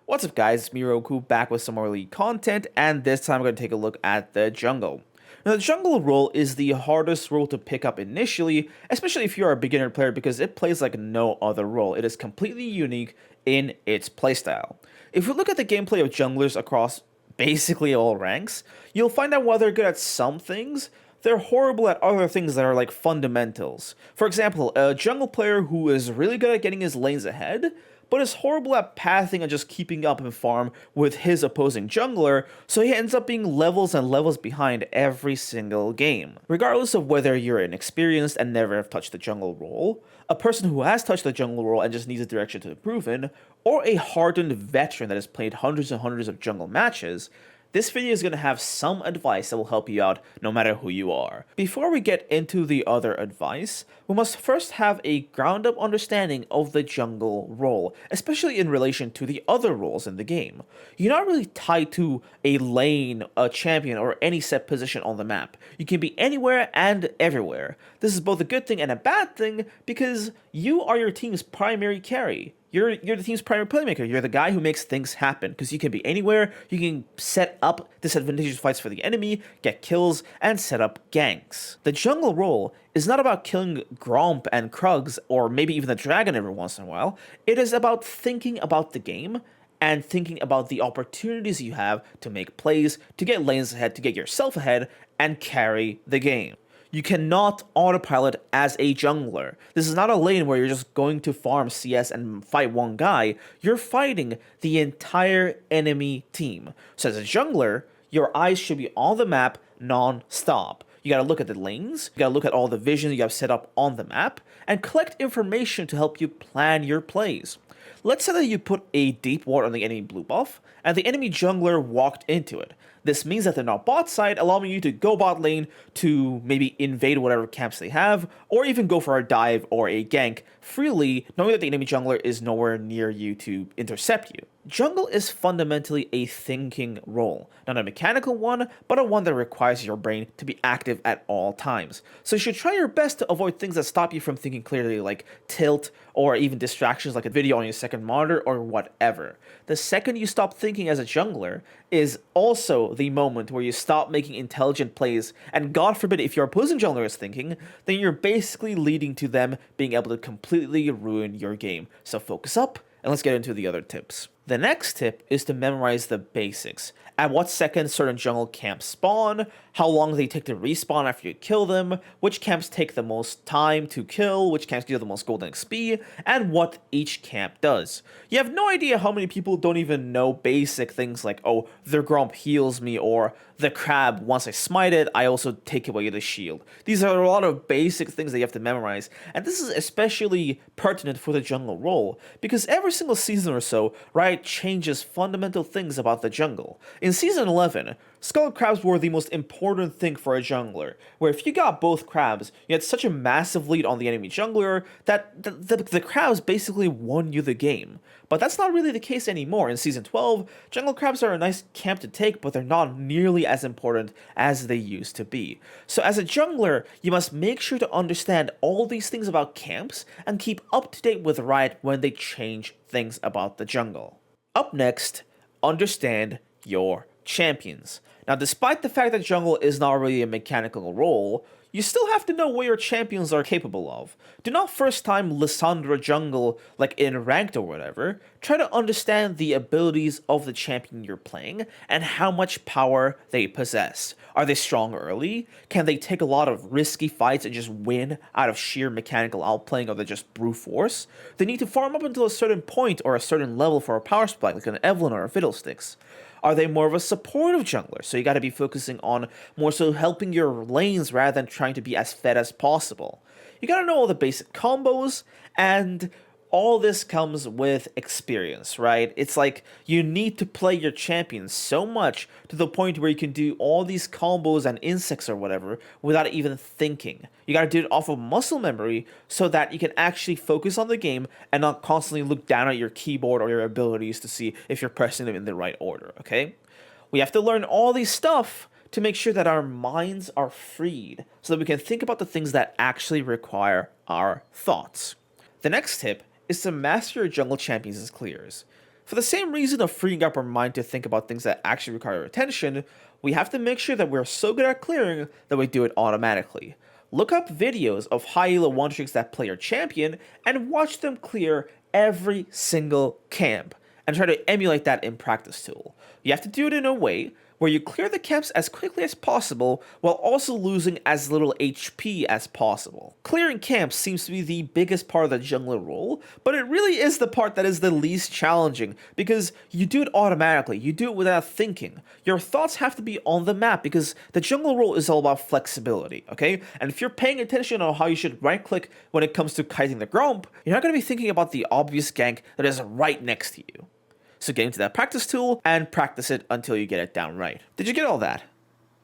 What's up guys, it's me Roku back with some more League content, and this time I'm going to take a look at the jungle. Now the jungle role is the hardest role to pick up initially, especially if you're a beginner player because it plays like no other role. It is completely unique in its playstyle. If we look at the gameplay of junglers across basically all ranks, you'll find that while they're good at some things, they're horrible at other things that are like fundamentals. For example, a jungle player who is really good at getting his lanes ahead, but is horrible at pathing and just keeping up in farm with his opposing jungler, so he ends up being levels and levels behind every single game. Regardless of whether you're inexperienced and never have touched the jungle role, a person who has touched the jungle role and just needs a direction to improve in, or a hardened veteran that has played hundreds and hundreds of jungle matches, this video is going to have some advice that will help you out no matter who you are. Before we get into the other advice, we must first have a ground up understanding of the jungle role, especially in relation to the other roles in the game. You're not really tied to a lane, a champion, or any set position on the map. You can be anywhere and everywhere. This is both a good thing and a bad thing because you are your team's primary carry. You're the team's primary playmaker. You're the guy who makes things happen because you can be anywhere. You can set up disadvantageous fights for the enemy, get kills, and set up ganks. The jungle role is not about killing Gromp and Krugs or maybe even the dragon every once in a while. It is about thinking about the game and thinking about the opportunities you have to make plays, to get lanes ahead, to get yourself ahead, and carry the game. You cannot autopilot as a jungler. This is not a lane where you're just going to farm CS and fight one guy. You're fighting the entire enemy team. So as a jungler, your eyes should be on the map non-stop. You gotta look at the lanes, you gotta look at all the vision you have set up on the map, and collect information to help you plan your plays. Let's say that you put a deep ward on the enemy blue buff, and the enemy jungler walked into it. This means that they're not bot side, allowing you to go bot lane to maybe invade whatever camps they have, or even go for a dive or a gank freely, knowing that the enemy jungler is nowhere near you to intercept you. Jungle is fundamentally a thinking role, not a mechanical one, but a one that requires your brain to be active at all times. So you should try your best to avoid things that stop you from thinking clearly, like tilt, or even distractions like a video on your second monitor or whatever. The second you stop thinking as a jungler is also the moment where you stop making intelligent plays, and God forbid if your opposing jungler is thinking, then you're basically leading to them being able to completely ruin your game. So focus up, and let's get into the other tips. The next tip is to memorize the basics. At what second certain jungle camps spawn, how long they take to respawn after you kill them, which camps take the most time to kill, which camps give the most golden XP, and what each camp does. You have no idea how many people don't even know basic things like, oh, their Gromp heals me, or the crab, once I smite it, I also take away the shield. These are a lot of basic things that you have to memorize, and this is especially pertinent for the jungle role, because every single season or so, Riot changes fundamental things about the jungle. In Season 11, Skull Crabs were the most important thing for a jungler, where if you got both crabs, you had such a massive lead on the enemy jungler that the crabs basically won you the game. But that's not really the case anymore. In Season 12, jungle crabs are a nice camp to take, but they're not nearly as important as they used to be. So as a jungler, you must make sure to understand all these things about camps and keep up to date with Riot when they change things about the jungle. Up next, understand your champions. Now, despite the fact that jungle is not really a mechanical role, you still have to know what your champions are capable of. Do not first time Lissandra jungle like in ranked or whatever. Try to understand the abilities of the champion you're playing and how much power they possess. Are they strong early? Can they take a lot of risky fights and just win out of sheer mechanical outplaying or just brute force? They need to farm up until a certain point or a certain level for a power spike like an Evelynn or a Fiddlesticks. Are they more of a supportive jungler? So you gotta be focusing on more so helping your lanes rather than trying to be as fed as possible. You gotta know all the basic combos, and all this comes with experience, right? It's like you need to play your champion so much to the point where you can do all these combos and insects or whatever without even thinking. You gotta do it off of muscle memory so that you can actually focus on the game and not constantly look down at your keyboard or your abilities to see if you're pressing them in the right order, okay? We have to learn all these stuff to make sure that our minds are freed so that we can think about the things that actually require our thoughts. The next tip is to master your jungle champions as clears. For the same reason of freeing up our mind to think about things that actually require our attention, we have to make sure that we're so good at clearing that we do it automatically. Look up videos of high elo one tricks that play your champion and watch them clear every single camp and try to emulate that in practice tool. You have to do it in a way where you clear the camps as quickly as possible while also losing as little HP as possible. Clearing camps seems to be the biggest part of the jungler role, but it really is the part that is the least challenging because you do it automatically, you do it without thinking. Your thoughts have to be on the map because the jungler role is all about flexibility, okay? And if you're paying attention on how you should right click when it comes to kiting the gromp, you're not going to be thinking about the obvious gank that is right next to you. So get into that practice tool and practice it until you get it down right. Did you get all that?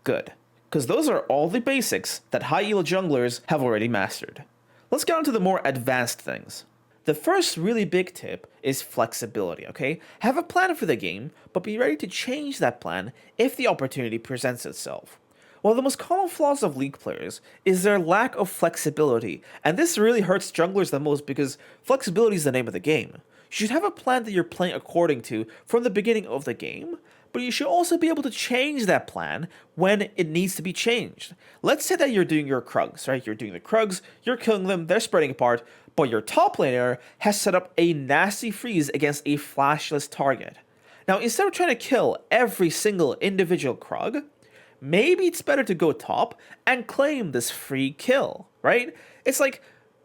Good. Because those are all the basics that high elo junglers have already mastered. Let's get on to the more advanced things. The first really big tip is flexibility, okay? Have a plan for the game, but be ready to change that plan if the opportunity presents itself. One of the most common flaws of League players is their lack of flexibility, and this really hurts junglers the most because flexibility is the name of the game. You should have a plan that you're playing according to from the beginning of the game, but you should also be able to change that plan when it needs to be changed. Let's say that you're doing your Krugs, right? You're doing the Krugs, you're killing them, they're spreading apart, but your top laner has set up a nasty freeze against a flashless target. Now, instead of trying to kill every single individual Krug, maybe it's better to go top and claim this free kill, right? It's like,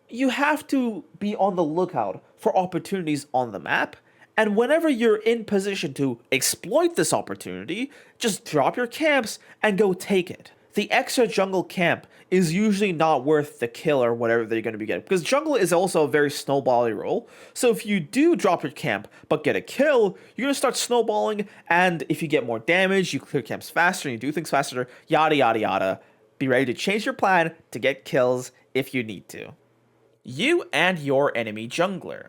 you have to be on the lookout for opportunities on the map, and whenever you're in position to exploit this opportunity, just drop your camps and go take it. The extra jungle camp is usually not worth the kill or whatever they're going to be getting, because jungle is also a very snowbally role, so if you do drop your camp but get a kill, you're going to start snowballing, and if you get more damage, you clear camps faster, and you do things faster, yada yada yada. Be ready to change your plan to get kills if you need to. You and your enemy jungler.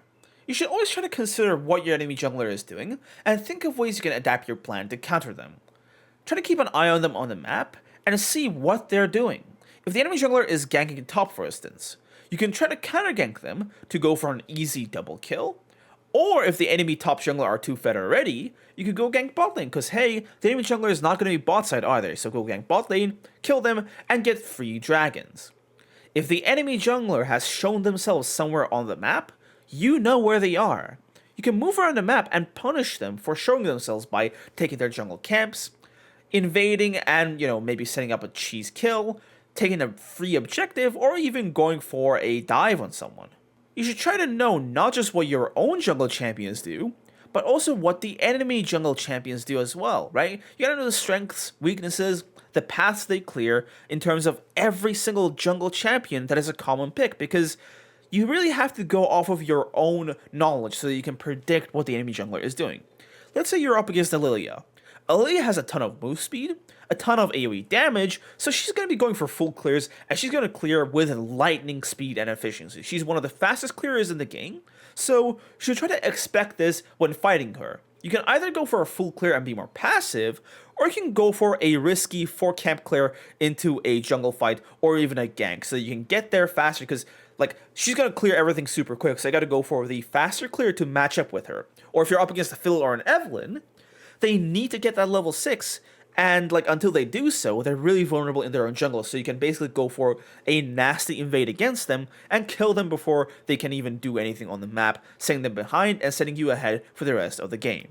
You should always try to consider what your enemy jungler is doing, and think of ways you can adapt your plan to counter them. Try to keep an eye on them on the map, and see what they're doing. If the enemy jungler is ganking top, for instance, you can try to counter gank them to go for an easy double kill, or if the enemy top jungler are too fed already, you could go gank bot lane, because hey, the enemy jungler is not going to be bot side either, so go gank bot lane, kill them, and get free dragons. If the enemy jungler has shown themselves somewhere on the map, you know where they are. You can move around the map and punish them for showing themselves by taking their jungle camps, invading and, maybe setting up a cheese kill, taking a free objective, or even going for a dive on someone. You should try to know not just what your own jungle champions do, but also what the enemy jungle champions do as well, right? You gotta know the strengths, weaknesses, the paths they clear in terms of every single jungle champion that is a common pick, because you really have to go off of your own knowledge so that you can predict what the enemy jungler is doing. Let's say you're up against Lilia. Lilia has a ton of move speed, a ton of AoE damage, so she's going to be going for full clears, and she's going to clear with lightning speed and efficiency. She's one of the fastest clearers in the game, so you should try to expect this when fighting her. You can either go for a full clear and be more passive, or you can go for a risky 4-camp clear into a jungle fight, or even a gank, so you can get there faster, because she's going to clear everything super quick, so I got to go for the faster clear to match up with her. Or if you're up against a Phil or an Evelyn, they need to get that level 6, and until they do so, they're really vulnerable in their own jungle, so you can basically go for a nasty invade against them and kill them before they can even do anything on the map, setting them behind and setting you ahead for the rest of the game.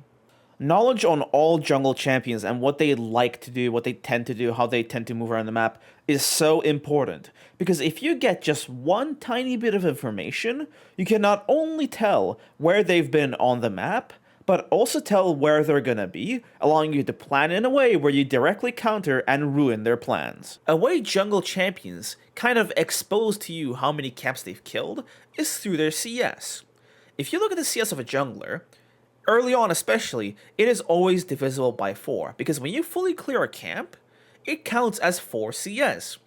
Knowledge on all jungle champions and what they like to do, what they tend to do, how they tend to move around the map is so important, because if you get just one tiny bit of information, you can not only tell where they've been on the map, but also tell where they're gonna be, allowing you to plan in a way where you directly counter and ruin their plans. A way jungle champions kind of expose to you how many camps they've killed is through their CS. If you look at the CS of a jungler, early on especially, it is always divisible by 4, because when you fully clear a camp, it counts as 4 CS.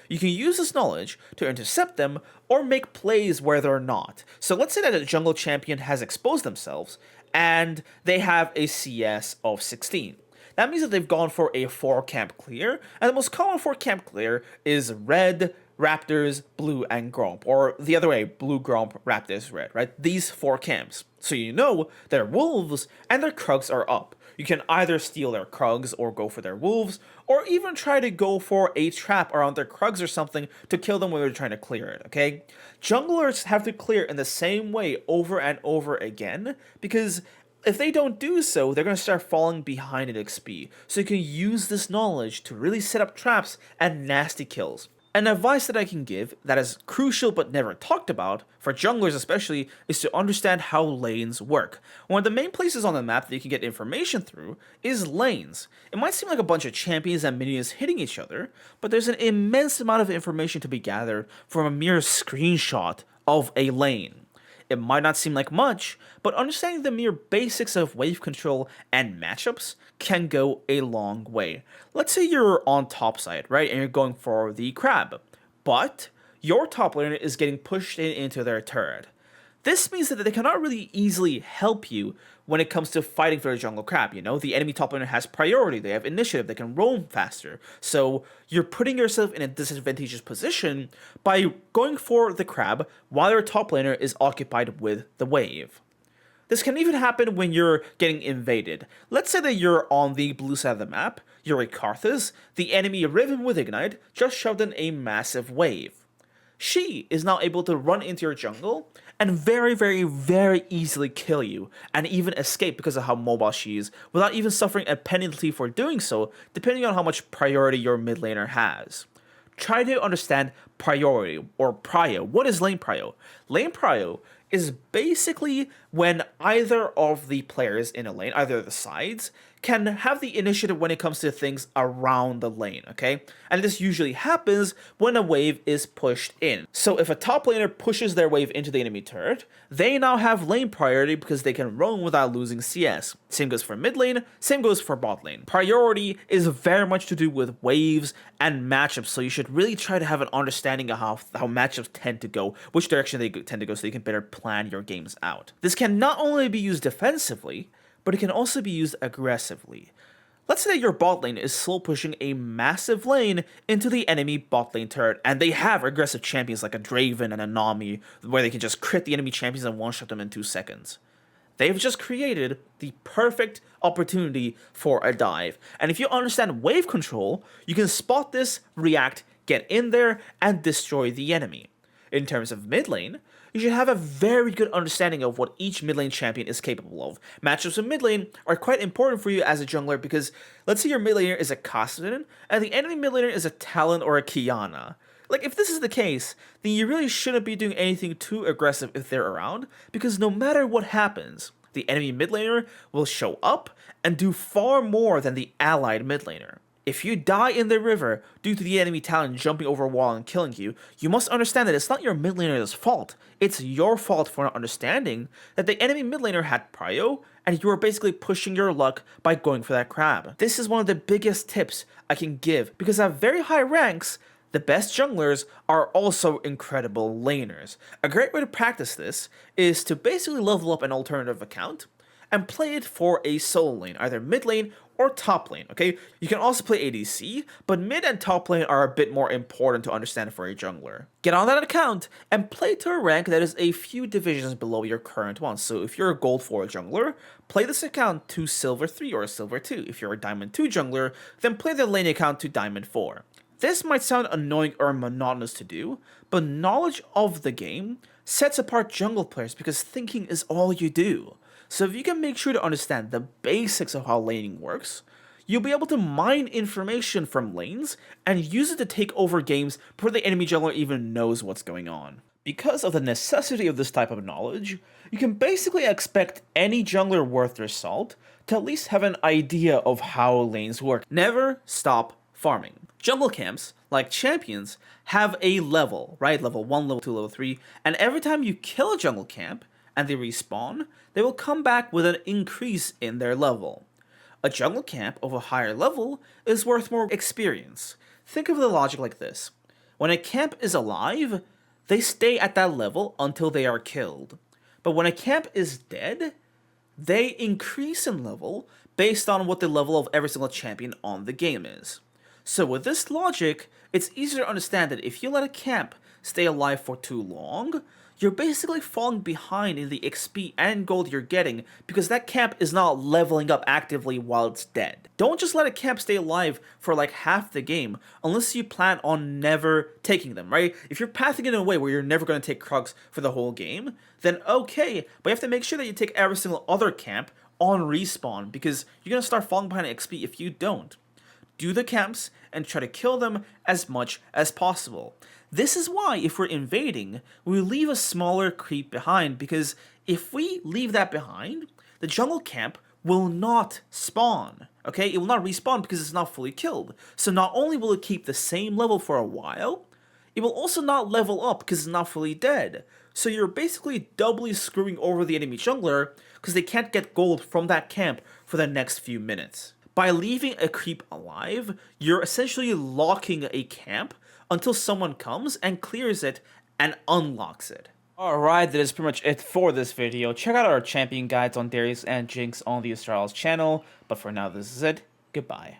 You can use this knowledge to intercept them or make plays where they're not. So let's say that a jungle champion has exposed themselves, and they have a CS of 16. That means that they've gone for a 4-camp clear, and the most common 4-camp clear is red, Raptors, Blue, and Gromp. Or the other way, Blue, Gromp, Raptors, Red, right? These 4 camps. So you know their wolves and their Krugs are up. You can either steal their Krugs or go for their wolves, or even try to go for a trap around their Krugs or something to kill them when they're trying to clear it, okay? Junglers have to clear in the same way over and over again, because if they don't do so, they're going to start falling behind in XP. So you can use this knowledge to really set up traps and nasty kills. An advice that I can give that is crucial but never talked about, for junglers especially, is to understand how lanes work. One of the main places on the map that you can get information through is lanes. It might seem like a bunch of champions and minions hitting each other, but there's an immense amount of information to be gathered from a mere screenshot of a lane. It might not seem like much, but understanding the mere basics of wave control and matchups can go a long way. Let's say you're on top side, right, and you're going for the crab, but your top laner is getting pushed into their turret. This means that they cannot really easily help you when it comes to fighting for the jungle crab, you know? The enemy top laner has priority, they have initiative, they can roam faster. So you're putting yourself in a disadvantageous position by going for the crab while your top laner is occupied with the wave. This can even happen when you're getting invaded. Let's say that you're on the blue side of the map, you're a Karthus, the enemy Riven with Ignite just shoved in a massive wave. She is now able to run into your jungle and very easily kill you, and even escape because of how mobile she is, without even suffering a penalty for doing so, depending on how much priority your mid laner has. Try to understand priority, or prio. What is lane prio? Lane prio is basically when either of the players in a lane, either of the sides, can have the initiative when it comes to things around the lane, okay? And this usually happens when a wave is pushed in. So if a top laner pushes their wave into the enemy turret, they now have lane priority because they can roam without losing CS. Same goes for mid lane, same goes for bot lane. Priority is very much to do with waves and matchups, so you should really try to have an understanding of how matchups tend to go, which direction they tend to go, so you can better plan your games out. This can not only be used defensively, but it can also be used aggressively. Let's say that your bot lane is slow pushing a massive lane into the enemy bot lane turret, and they have aggressive champions like a Draven and a Nami, where they can just crit the enemy champions and one-shot them in 2 seconds. They've just created the perfect opportunity for a dive. And if you understand wave control, you can spot this, react, get in there, and destroy the enemy. In terms of mid lane, you should have a very good understanding of what each mid lane champion is capable of. Matchups in mid lane are quite important for you as a jungler because let's say your mid laner is a Kassadin and the enemy mid laner is a Talon or a Qiyana. Like, if this is the case, then you really shouldn't be doing anything too aggressive if they're around, because no matter what happens, the enemy mid laner will show up and do far more than the allied mid laner. If you die in the river due to the enemy Talon jumping over a wall and killing you, you must understand that it's not your mid laner's fault. It's your fault for not understanding that the enemy mid laner had prio, and you were basically pushing your luck by going for that crab. This is one of the biggest tips I can give, because at very high ranks, the best junglers are also incredible laners. A great way to practice this is to basically level up an alternative account and play it for a solo lane, either mid lane or top lane, okay? You can also play ADC, but mid and top lane are a bit more important to understand for a jungler. Get on that account and play to a rank that is a few divisions below your current one. So if you're a gold 4 jungler, play this account to silver 3 or silver 2. If you're a diamond 2 jungler, then play the lane account to diamond 4. This might sound annoying or monotonous to do, but knowledge of the game sets apart jungle players because thinking is all you do. So if you can make sure to understand the basics of how laning works, you'll be able to mine information from lanes and use it to take over games before the enemy jungler even knows what's going on. Because of the necessity of this type of knowledge, you can basically expect any jungler worth their salt to at least have an idea of how lanes work. Never stop farming. Jungle camps, like champions, have a level, right? Level 1, level 2, level 3, and every time you kill a jungle camp and they respawn, they will come back with an increase in their level. A jungle camp of a higher level is worth more experience. Think of the logic like this. When a camp is alive, they stay at that level until they are killed. But when a camp is dead, they increase in level based on what the level of every single champion on the game is. So with this logic, it's easier to understand that if you let a camp stay alive for too long, you're basically falling behind in the XP and gold you're getting because that camp is not leveling up actively while it's dead. Don't just let a camp stay alive for like half the game unless you plan on never taking them, right? If you're pathing it in a way where you're never going to take Krugs for the whole game, then okay, but you have to make sure that you take every single other camp on respawn because you're going to start falling behind in XP if you don't. Do the camps and try to kill them as much as possible. This is why if we're invading, we leave a smaller creep behind, because if we leave that behind, the jungle camp will not spawn, okay? It will not respawn because it's not fully killed. So not only will it keep the same level for a while, it will also not level up because it's not fully dead. So you're basically doubly screwing over the enemy jungler because they can't get gold from that camp for the next few minutes. By leaving a creep alive, you're essentially locking a camp until someone comes and clears it and unlocks it. Alright, that is pretty much it for this video. Check out our champion guides on Darius and Jinx on the Astralis channel, but for now this is it. Goodbye.